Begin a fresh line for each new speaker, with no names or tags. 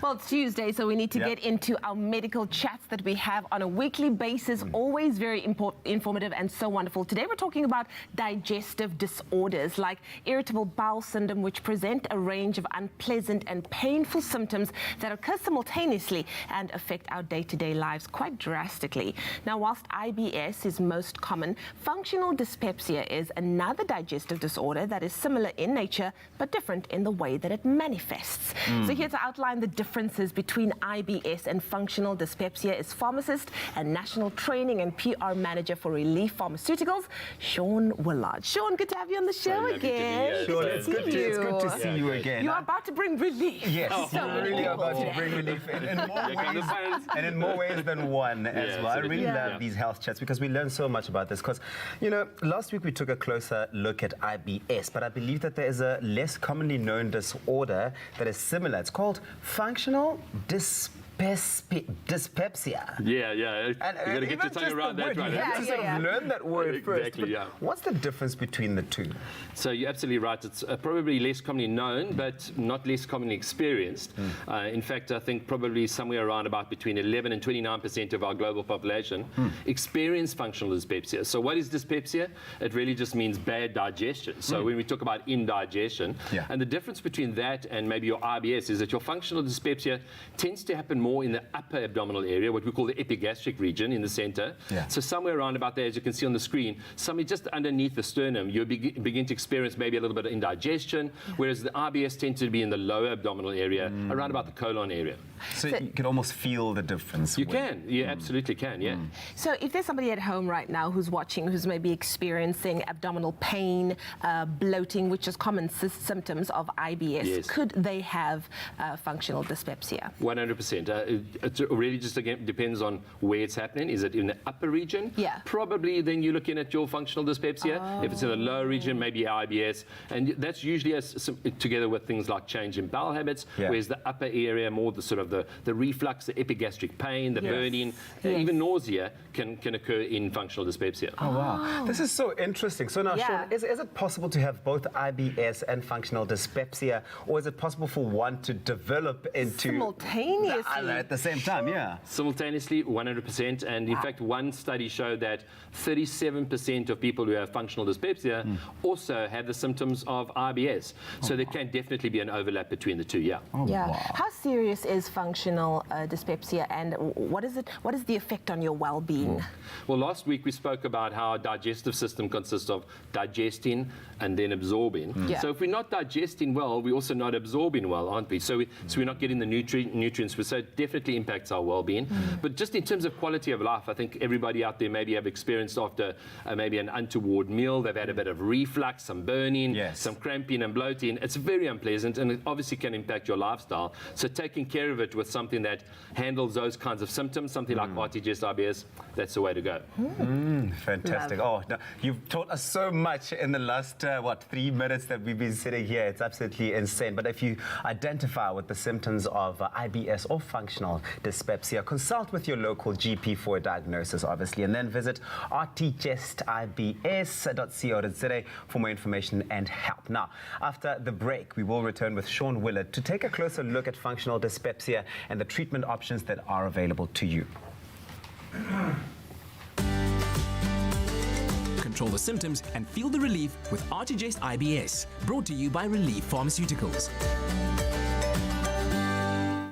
Well, it's Tuesday, so we need to get into our medical chats that we have on a weekly basis. Always very informative and so wonderful. Today we're talking about digestive disorders like irritable bowel syndrome, which present a range of unpleasant and painful symptoms that occur simultaneously and affect our day-to-day lives quite drastically. Now, whilst IBS is most common, functional dyspepsia is another digestive disorder that is similar in nature but different in the way that it manifests. So here to outline the differences between IBS and functional dyspepsia is pharmacist and national training and PR manager for Relief Pharmaceuticals, Sean Willard. Sean, good to have you on the show again.
Sean, it's good to see you again.
You are about to bring relief.
Yes, we're really about to bring relief in more ways, and in more ways than one as well. I really love these health chats because we learn so much about this. Because, you know, last week we took a closer look at IBS, but I believe that there is a less commonly known disorder that is similar. It's called functional dyspepsia.
Yeah. You got to get your tongue around that, right?
You have to sort of learn that word first.
Exactly, yeah.
What's the difference between the two?
So you're absolutely right. It's probably less commonly known, but not less commonly experienced. In fact, I think probably somewhere around about between 11 and 29% of our global population experience functional dyspepsia. So what is dyspepsia? It really just means bad digestion. So when we talk about indigestion, and the difference between that and maybe your IBS is that your functional dyspepsia tends to happen more in the upper abdominal area, what we call the epigastric region in the center. So somewhere around about there, as you can see on the screen, somewhere just underneath the sternum, you begin to experience maybe a little bit of indigestion, whereas the IBS tends to be in the lower abdominal area, around about the colon area.
So you can almost feel the difference.
You can, you absolutely can, yeah.
So if there's somebody at home right now who's watching, who's maybe experiencing abdominal pain, bloating, which is common symptoms of IBS, could they have functional dyspepsia?
100%. It really just, again, depends on where it's happening. Is it in the upper region? Probably then you're looking at your functional dyspepsia. If it's in the lower region, maybe IBS. And that's usually together with things like change in bowel habits, whereas the upper area, more the sort of the reflux, the epigastric pain, the burning, even nausea can occur in functional dyspepsia.
Oh, wow. This is so interesting. So now, Sean, is it possible to have both IBS and functional dyspepsia, or is it possible for one to develop into
simultaneously
at the same time?
Simultaneously, 100%. And in fact, one study showed that 37% of people who have functional dyspepsia also have the symptoms of IBS. So there can definitely be an overlap between the two.
How serious is functional dyspepsia, and what is the effect on your well-being?
Well, last week we spoke about how our digestive system consists of digesting and then absorbing. So if we're not digesting well, we're also not absorbing well, aren't we? So we're not getting the nutrients, so it definitely impacts our well-being. But just in terms of quality of life, I think everybody out there maybe have experienced after maybe an untoward meal, they've had a bit of reflux, some burning, some cramping and bloating. It's very unpleasant, and it obviously can impact your lifestyle. So taking care of it with something that handles those kinds of symptoms, something like ARTIGEST IBS, that's the way to go.
Fantastic. Oh, no, you've taught us so much in the last, 3 minutes that we've been sitting here. It's absolutely insane. But if you identify with the symptoms of IBS or functional dyspepsia, consult with your local GP for a diagnosis, obviously, and then visit artigesTibs.co.za for more information and help. Now, after the break, we will return with Sean Willard to take a closer look at functional dyspepsia and the treatment options that are available to you.
Control the symptoms and feel the relief with ARTIGEST IBS, brought to you by Relief Pharmaceuticals.